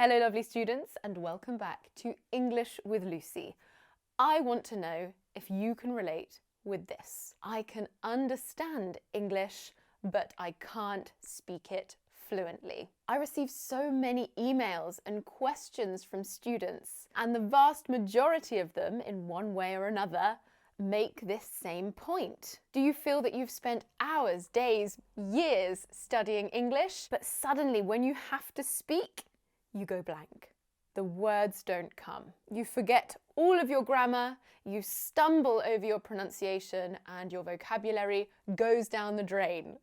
Hello lovely students and welcome back to English with Lucy. I want to know if you can relate with this. I can understand English, but I can't speak it fluently. I receive so many emails and questions from students, and the vast majority of them, in one way or another, make this same point. Do you feel that you've spent hours, days, years studying English, but suddenly when you have to speak, you go blank? The words don't come. You forget all of your grammar, you stumble over your pronunciation, and your vocabulary goes down the drain.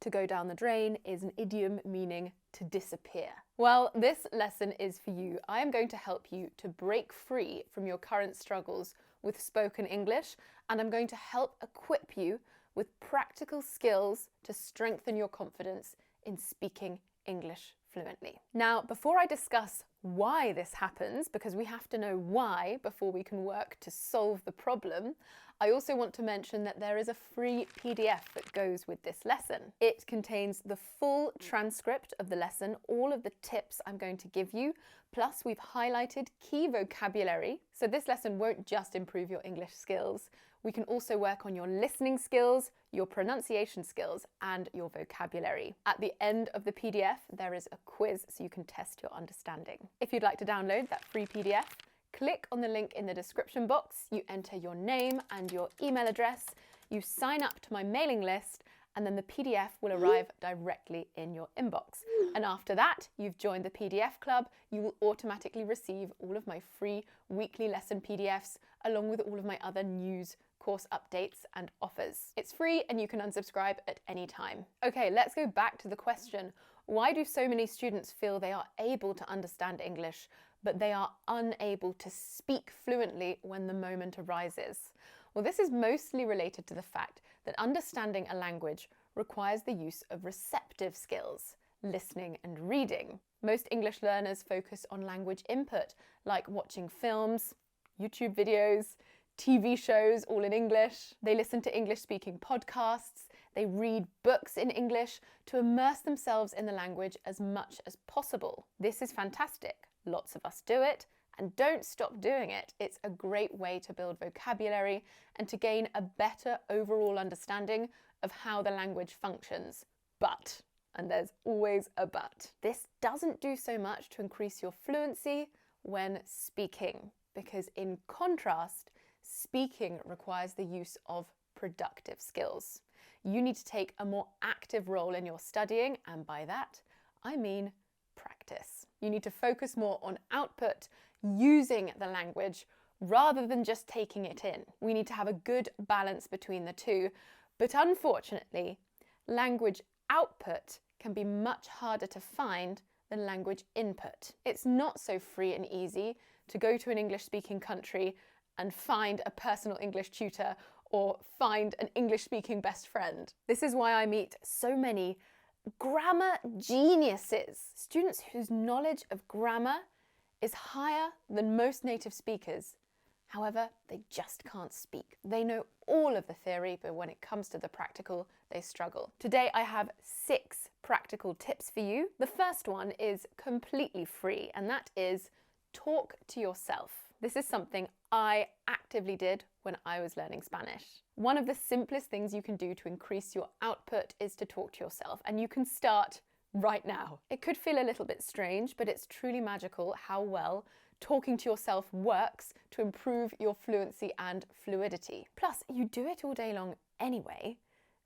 To go down the drain is an idiom meaning to disappear. Well, this lesson is for you. I am going to help you to break free from your current struggles with spoken English, and I'm going to help equip you with practical skills to strengthen your confidence in speaking English fluently. Now, before I discuss why this happens, because we have to know why before we can work to solve the problem, I also want to mention that there is a free PDF that goes with this lesson. It contains the full transcript of the lesson, all of the tips I'm going to give you, plus we've highlighted key vocabulary. So this lesson won't just improve your English skills. We can also work on your listening skills, your pronunciation skills, and your vocabulary. At the end of the PDF, there is a quiz so you can test your understanding. If you'd like to download that free PDF, click on the link in the description box, you enter your name and your email address, you sign up to my mailing list, and then the PDF will arrive directly in your inbox. And after that, you've joined the PDF club, you will automatically receive all of my free weekly lesson PDFs, along with all of my other news, course updates and offers. It's free and you can unsubscribe at any time. Okay, let's go back to the question. Why do so many students feel they are able to understand English, but they are unable to speak fluently when the moment arises? Well, this is mostly related to the fact that understanding a language requires the use of receptive skills, listening and reading. Most English learners focus on language input, like watching films, YouTube videos, TV shows, all in English. They listen to English-speaking podcasts. They read books in English to immerse themselves in the language as much as possible. This is fantastic. Lots of us do it, and don't stop doing it. It's a great way to build vocabulary and to gain a better overall understanding of how the language functions. But, and there's always a but, this doesn't do so much to increase your fluency when speaking, because in contrast, speaking requires the use of productive skills. You need to take a more active role in your studying, and by that, I mean practice. You need to focus more on output, using the language, rather than just taking it in. We need to have a good balance between the two, but unfortunately, language output can be much harder to find than language input. It's not so free and easy to go to an English-speaking country and find a personal English tutor or find an English-speaking best friend. This is why I meet so many grammar geniuses, students whose knowledge of grammar is higher than most native speakers. However, they just can't speak. They know all of the theory, but when it comes to the practical, they struggle. Today, I have 6 practical tips for you. The first one is completely free, and that is talk to yourself. This is something I actively did when I was learning Spanish. One of the simplest things you can do to increase your output is to talk to yourself, and you can start right now. It could feel a little bit strange, but it's truly magical how well talking to yourself works to improve your fluency and fluidity. Plus, you do it all day long anyway,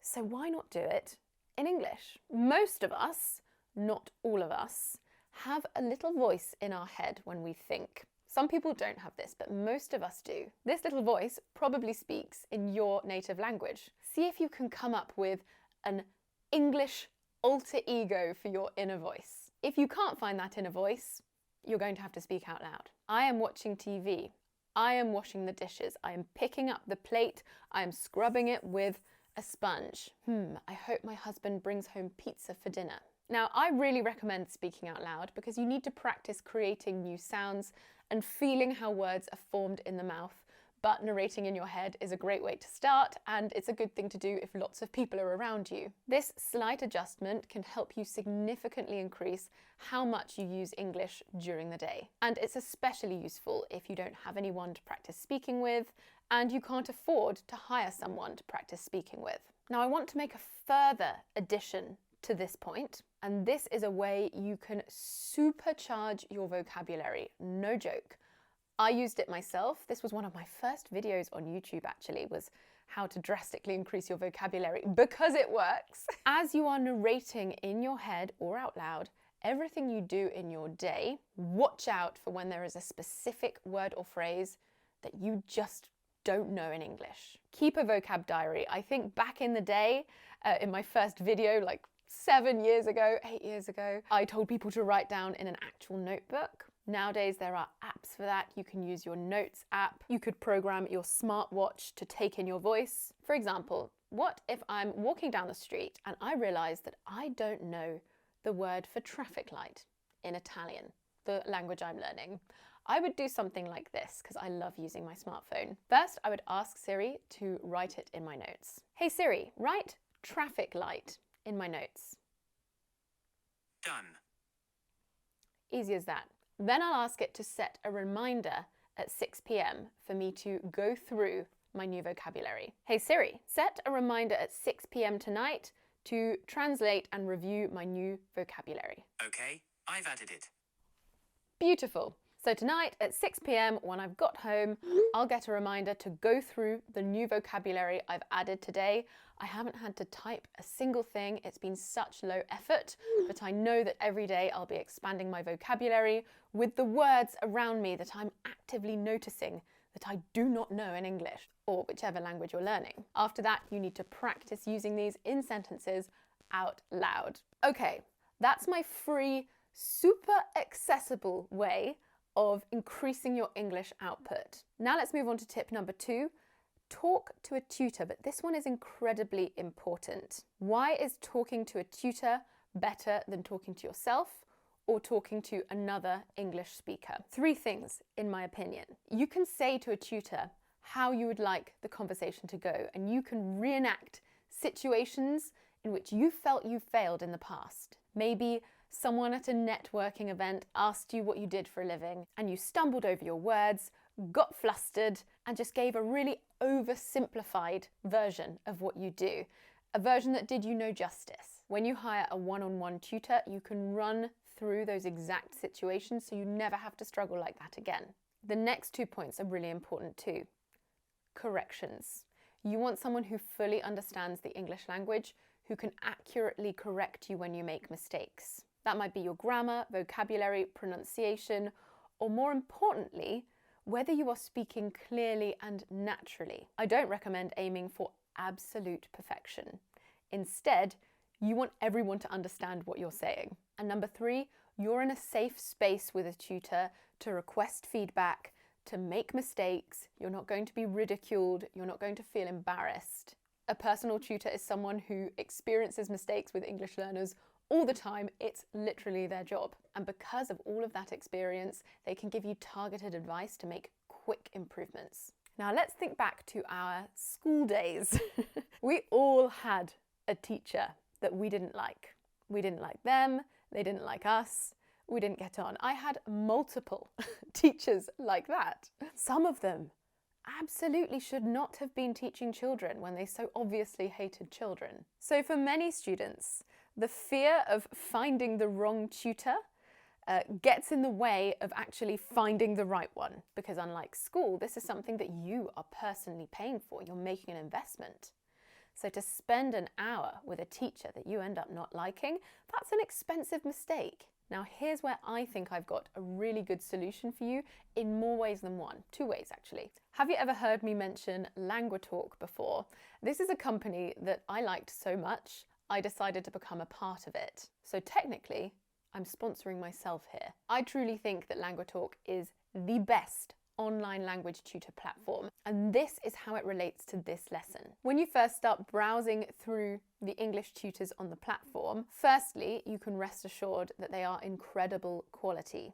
so why not do it in English? Most of us, not all of us, have a little voice in our head when we think. Some people don't have this, but most of us do. This little voice probably speaks in your native language. See if you can come up with an English alter ego for your inner voice. If you can't find that inner voice, you're going to have to speak out loud. I am watching TV. I am washing the dishes. I am picking up the plate. I am scrubbing it with a sponge. I hope my husband brings home pizza for dinner. Now, I really recommend speaking out loud because you need to practice creating new sounds and feeling how words are formed in the mouth but narrating in your head is a great way to start, and it's a good thing to do if lots of people are around you. This slight adjustment can help you significantly increase how much you use English during the day. And it's especially useful if you don't have anyone to practice speaking with, and you can't afford to hire someone to practice speaking with. Now, I want to make a further addition to this point, and this is a way you can supercharge your vocabulary. No joke. I used it myself. This was one of my first videos on YouTube, actually, was how to drastically increase your vocabulary, because it works. As you are narrating in your head or out loud everything you do in your day, watch out for when there is a specific word or phrase that you just don't know in English. Keep a vocab diary. I think back in the day, in my first video, like 7 years ago, 8 years ago, I told people to write down in an actual notebook. Nowadays, there are apps for that. You can use your Notes app. You could program your smartwatch to take in your voice. For example, what if I'm walking down the street and I realize that I don't know the word for traffic light in Italian, the language I'm learning? I would do something like this because I love using my smartphone. First, I would ask Siri to write it in my notes. Hey Siri, write traffic light in my notes. Done. Easy as that. Then I'll ask it to set a reminder at 6 p.m. for me to go through my new vocabulary. Hey Siri, set a reminder at 6 p.m. tonight to translate and review my new vocabulary. Okay, I've added it. Beautiful. So tonight at 6 p.m. when I've got home, I'll get a reminder to go through the new vocabulary I've added today. I haven't had to type a single thing. It's been such low effort, but I know that every day I'll be expanding my vocabulary with the words around me that I'm actively noticing that I do not know in English, or whichever language you're learning. After that, you need to practice using these in sentences out loud. Okay, that's my free, super accessible way of increasing your English output. Now let's move on to tip number 2. Talk to a tutor, but this one is incredibly important. Why is talking to a tutor better than talking to yourself or talking to another English speaker? 3 things, in my opinion. You can say to a tutor how you would like the conversation to go, and you can reenact situations in which you felt you failed in the past. Maybe someone at a networking event asked you what you did for a living and you stumbled over your words, got flustered, and just gave a really oversimplified version of what you do, a version that did you no justice. When you hire a one-on-one tutor, you can run through those exact situations so you never have to struggle like that again. The next 2 points are really important too. Corrections. You want someone who fully understands the English language, who can accurately correct you when you make mistakes. That might be your grammar, vocabulary, pronunciation, or more importantly, whether you are speaking clearly and naturally. I don't recommend aiming for absolute perfection. Instead, you want everyone to understand what you're saying. And number 3, you're in a safe space with a tutor to request feedback, to make mistakes. You're not going to be ridiculed. You're not going to feel embarrassed. A personal tutor is someone who experiences mistakes with English learners all the time. It's literally their job. And because of all of that experience, they can give you targeted advice to make quick improvements. Now let's think back to our school days. We all had a teacher that we didn't like. We didn't like them, they didn't like us, we didn't get on. I had multiple teachers like that. Some of them absolutely should not have been teaching children when they so obviously hated children. So for many students, the fear of finding the wrong tutor gets in the way of actually finding the right one, because unlike school, this is something that you are personally paying for. You're making an investment. So to spend an hour with a teacher that you end up not liking, that's an expensive mistake. Now here's where I think I've got a really good solution for you in more ways than one. 2 ways actually. Have you ever heard me mention LanguaTalk before? This is a company that I liked so much, I decided to become a part of it. So technically, I'm sponsoring myself here. I truly think that LanguaTalk is the best online language tutor platform, and this is how it relates to this lesson. When you first start browsing through the English tutors on the platform, firstly, you can rest assured that they are incredible quality.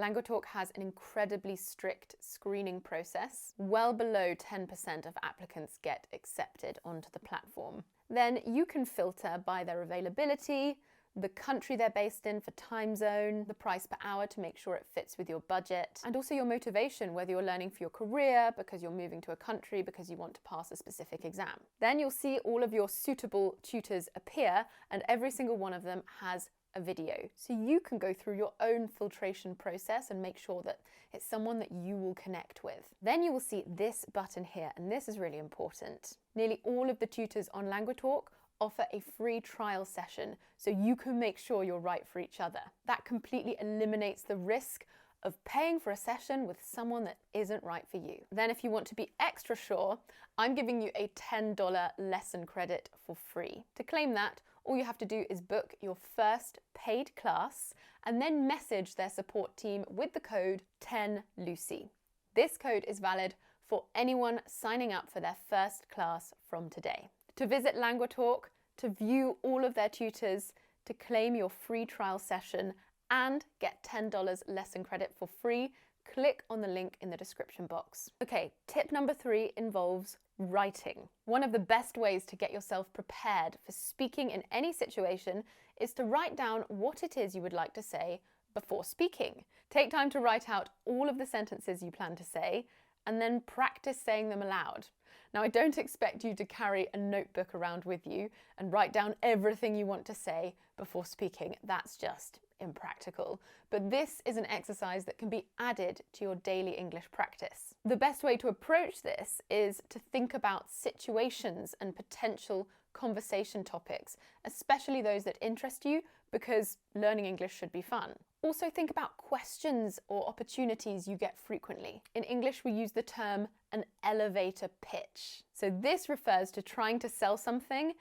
LanguageTalk has an incredibly strict screening process. Well below 10% of applicants get accepted onto the platform. Then you can filter by their availability, the country they're based in for time zone, the price per hour to make sure it fits with your budget, and also your motivation, whether you're learning for your career, because you're moving to a country, because you want to pass a specific exam. Then you'll see all of your suitable tutors appear, and every single one of them has a video. So you can go through your own filtration process and make sure that it's someone that you will connect with. Then you will see this button here, and this is really important. Nearly all of the tutors on LanguageTalk offer a free trial session so you can make sure you're right for each other. That completely eliminates the risk of paying for a session with someone that isn't right for you. Then if you want to be extra sure, I'm giving you a $10 lesson credit for free. To claim that, all you have to do is book your first paid class and then message their support team with the code 10Lucy. This code is valid for anyone signing up for their first class from today. To visit LanguageTalk, to view all of their tutors, to claim your free trial session and get $10 lesson credit for free, click on the link in the description box. Okay, tip number 3 involves writing. One of the best ways to get yourself prepared for speaking in any situation is to write down what it is you would like to say before speaking. Take time to write out all of the sentences you plan to say and then practice saying them aloud. Now, I don't expect you to carry a notebook around with you and write down everything you want to say before speaking. That's just impractical. But this is an exercise that can be added to your daily English practice. The best way to approach this is to think about situations and potential conversation topics, especially those that interest you, because learning English should be fun. Also think about questions or opportunities you get frequently. In English, we use the term an elevator pitch. So this refers to trying to sell something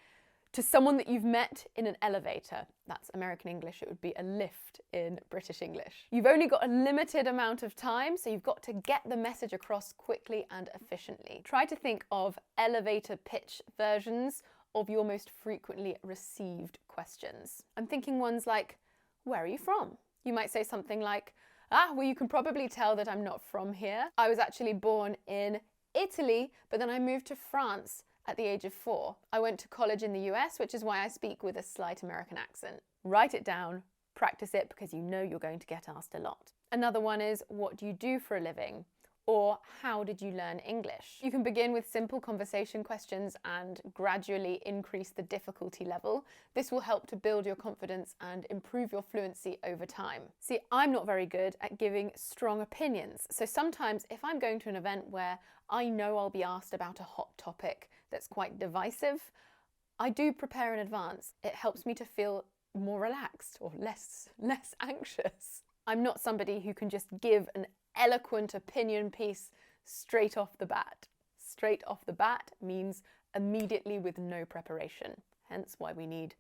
to someone that you've met in an elevator. That's American English, it would be a lift in British English. You've only got a limited amount of time, so you've got to get the message across quickly and efficiently. Try to think of elevator pitch versions of your most frequently received questions. I'm thinking ones like, where are you from? You might say something like, well, you can probably tell that I'm not from here. I was actually born in Italy, but then I moved to France at the age of 4. I went to college in the US, which is why I speak with a slight American accent. Write it down, practice it, because you know you're going to get asked a lot. Another one is, what do you do for a living? Or how did you learn English? You can begin with simple conversation questions and gradually increase the difficulty level. This will help to build your confidence and improve your fluency over time. See, I'm not very good at giving strong opinions. So sometimes if I'm going to an event where I know I'll be asked about a hot topic that's quite divisive, I do prepare in advance. It helps me to feel more relaxed or less anxious. I'm not somebody who can just give an eloquent opinion piece straight off the bat. Straight off the bat means immediately with no preparation. Hence why we need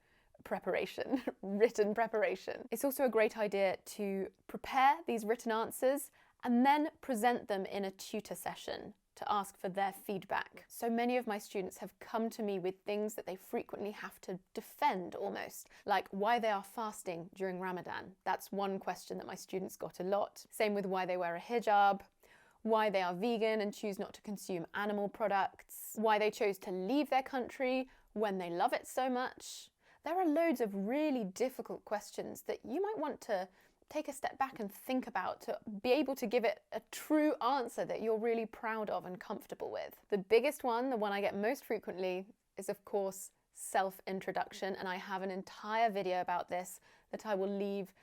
preparation, written preparation. It's also a great idea to prepare these written answers and then present them in a tutor session to ask for their feedback. So many of my students have come to me with things that they frequently have to defend almost, like why they are fasting during Ramadan. That's one question that my students got a lot. Same with why they wear a hijab, why they are vegan and choose not to consume animal products, why they chose to leave their country when they love it so much. There are loads of really difficult questions that you might want to take a step back and think about to be able to give it a true answer that you're really proud of and comfortable with. The biggest one, the one I get most frequently, is of course self-introduction, and I have an entire video about this that I will leave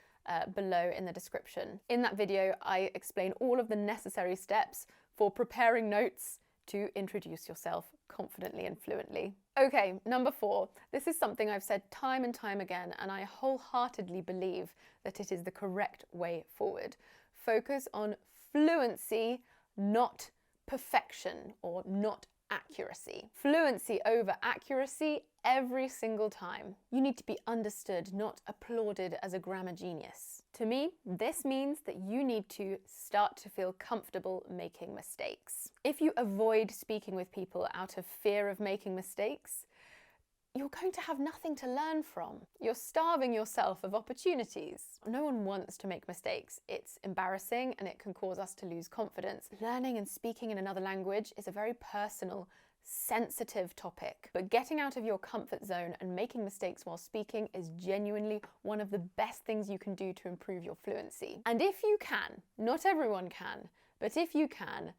below in the description. In that video, I explain all of the necessary steps for preparing notes to introduce yourself confidently and fluently. Okay, number 4. This is something I've said time and time again, and I wholeheartedly believe that it is the correct way forward. Focus on fluency, not perfection or not accuracy. Fluency over accuracy every single time. You need to be understood, not applauded as a grammar genius. To me, this means that you need to start to feel comfortable making mistakes. If you avoid speaking with people out of fear of making mistakes, you're going to have nothing to learn from. You're starving yourself of opportunities. No one wants to make mistakes. It's embarrassing and it can cause us to lose confidence. Learning and speaking in another language is a very personal, sensitive topic, but getting out of your comfort zone and making mistakes while speaking is genuinely one of the best things you can do to improve your fluency. And if you can, not everyone can, but if you can,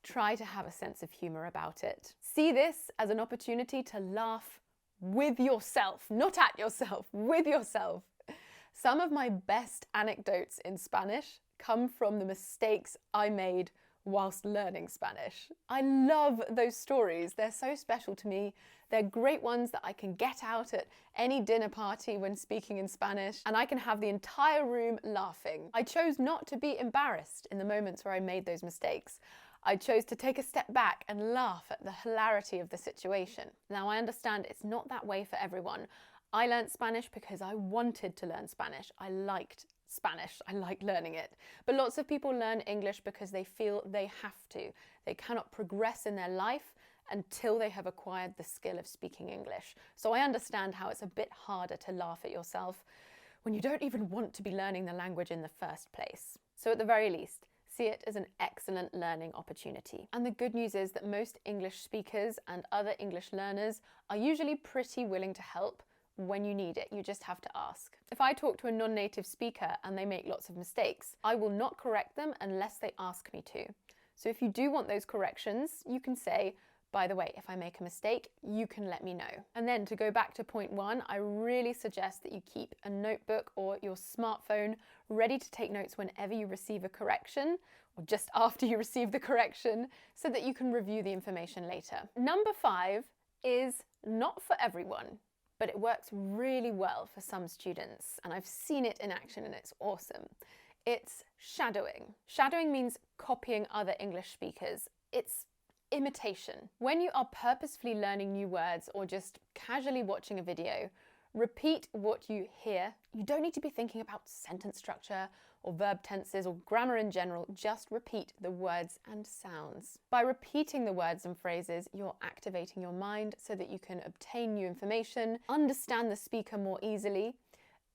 try to have a sense of humor about it. See this as an opportunity to laugh with yourself, not at yourself, with yourself. Some of my best anecdotes in Spanish come from the mistakes I made whilst learning Spanish. I love those stories. They're so special to me. They're great ones that I can get out at any dinner party when speaking in Spanish, and I can have the entire room laughing. I chose not to be embarrassed in the moments where I made those mistakes. I chose to take a step back and laugh at the hilarity of the situation. Now, I understand it's not that way for everyone. I learned Spanish because I wanted to learn Spanish. I liked Spanish. I like learning it. But lots of people learn English because they feel they have to. They cannot progress in their life until they have acquired the skill of speaking English. So I understand how it's a bit harder to laugh at yourself when you don't even want to be learning the language in the first place. So at the very least, see it as an excellent learning opportunity. And the good news is that most English speakers and other English learners are usually pretty willing to help when you need it. You just have to ask. If I talk to a non-native speaker and they make lots of mistakes, I will not correct them unless they ask me to. So if you do want those corrections, you can say, by the way, if I make a mistake, you can let me know. And then to go back to point one, I really suggest that you keep a notebook or your smartphone ready to take notes whenever you receive a correction or just after you receive the correction so that you can review the information later. Number 5 is not for everyone, but it works really well for some students, and I've seen it in action and it's awesome. It's shadowing. Shadowing means copying other English speakers. It's imitation. When you are purposefully learning new words or just casually watching a video, repeat what you hear. You don't need to be thinking about sentence structure or verb tenses or grammar in general. Just repeat the words and sounds. By repeating the words and phrases, you're activating your mind so that you can obtain new information, understand the speaker more easily,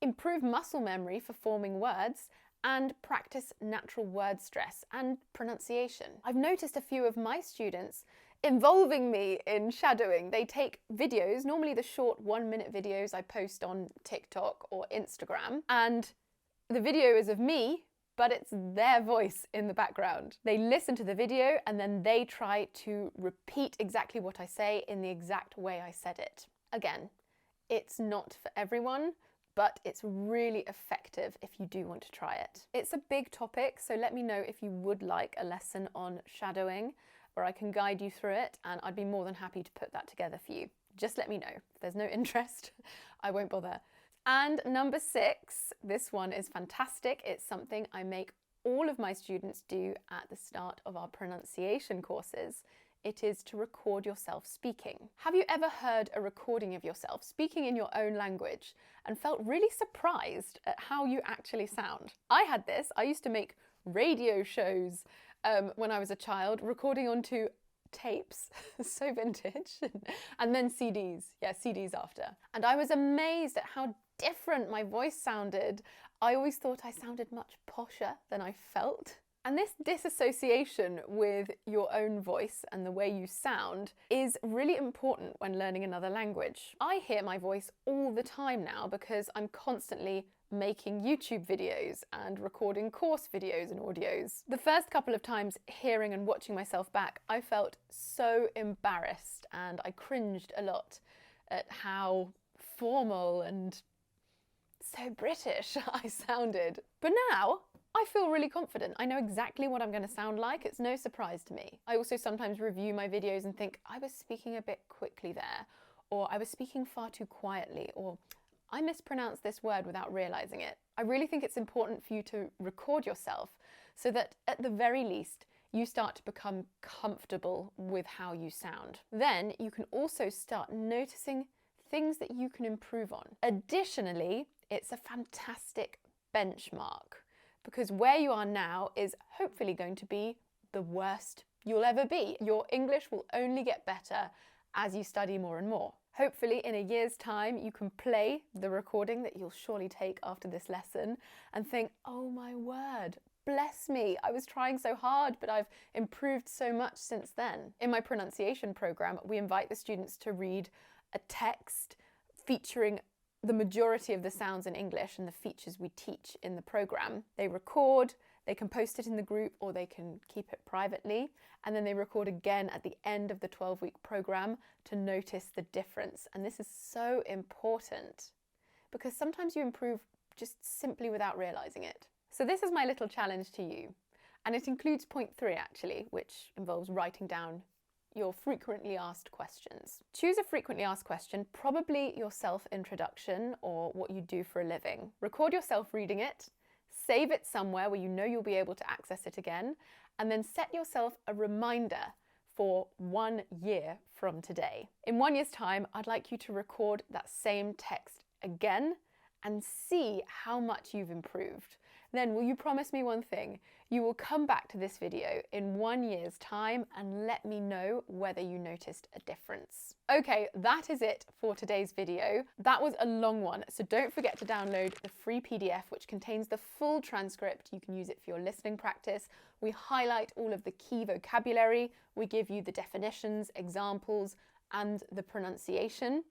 improve muscle memory for forming words, and practice natural word stress and pronunciation. I've noticed a few of my students involving me in shadowing. They take videos, normally the short 1-minute videos I post on TikTok or Instagram, and the video is of me, but it's their voice in the background. They listen to the video and then they try to repeat exactly what I say in the exact way I said it. Again, it's not for everyone, but it's really effective if you do want to try it. It's a big topic, so let me know if you would like a lesson on shadowing, or I can guide you through it, and I'd be more than happy to put that together for you. Just let me know. If there's no interest, I won't bother. And number 6, this one is fantastic. It's something I make all of my students do at the start of our pronunciation courses. It is to record yourself speaking. Have you ever heard a recording of yourself speaking in your own language and felt really surprised at how you actually sound? I had this. I used to make radio shows when I was a child, recording onto tapes, so vintage, and then CDs. Yeah, CDs after. And I was amazed at how different my voice sounded. I always thought I sounded much posher than I felt. And this disassociation with your own voice and the way you sound is really important when learning another language. I hear my voice all the time now because I'm constantly making YouTube videos and recording course videos and audios. The first couple of times hearing and watching myself back, I felt so embarrassed and I cringed a lot at how formal and so British I sounded. But now, I feel really confident. I know exactly what I'm going to sound like. It's no surprise to me. I also sometimes review my videos and think, I was speaking a bit quickly there, or I was speaking far too quietly, or I mispronounced this word without realizing it. I really think it's important for you to record yourself so that at the very least, you start to become comfortable with how you sound. Then you can also start noticing things that you can improve on. Additionally, it's a fantastic benchmark, because where you are now is hopefully going to be the worst you'll ever be. Your English will only get better as you study more and more. Hopefully in a year's time you can play the recording that you'll surely take after this lesson and think, oh my word, bless me, I was trying so hard, but I've improved so much since then. In my pronunciation program, we invite the students to read a text featuring the majority of the sounds in English and the features we teach in the program. They record, they can post it in the group, or they can keep it privately, and then they record again at the end of the 12-week program to notice the difference. And this is so important because sometimes you improve just simply without realizing it. So this is my little challenge to you, and it includes point 3 actually, which involves writing down your frequently asked questions. Choose a frequently asked question, probably your self-introduction or what you do for a living. Record yourself reading it, save it somewhere where you know you'll be able to access it again, and then set yourself a reminder for 1 year from today. In 1 year's time, I'd like you to record that same text again and see how much you've improved. Then will you promise me one thing? You will come back to this video in 1 year's time and let me know whether you noticed a difference. Okay, that is it for today's video. That was a long one, so don't forget to download the free PDF which contains the full transcript. You can use it for your listening practice. We highlight all of the key vocabulary. We give you the definitions, examples, and the pronunciation.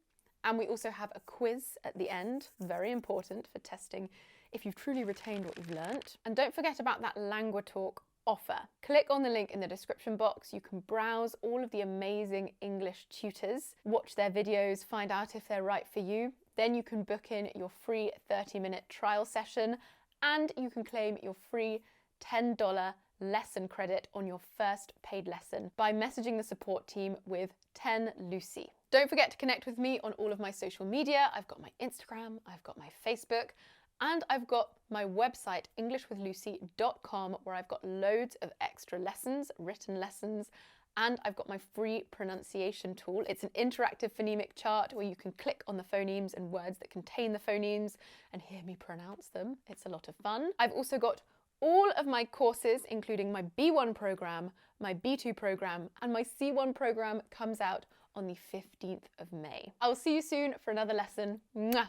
And we also have a quiz at the end, very important for testing if you've truly retained what you've learnt. And don't forget about that LanguaTalk offer. Click on the link in the description box. You can browse all of the amazing English tutors, watch their videos, find out if they're right for you. Then you can book in your free 30-minute trial session, and you can claim your free $10 lesson credit on your first paid lesson by messaging the support team with 10 Lucy. Don't forget to connect with me on all of my social media. I've got my Instagram, I've got my Facebook, and I've got my website, englishwithlucy.com, where I've got loads of extra lessons, written lessons, and I've got my free pronunciation tool. It's an interactive phonemic chart where you can click on the phonemes and words that contain the phonemes and hear me pronounce them. It's a lot of fun. I've also got all of my courses, including my B1 program, my B2 program, and my C1 program comes out on the 15th of May. I'll see you soon for another lesson. Mwah!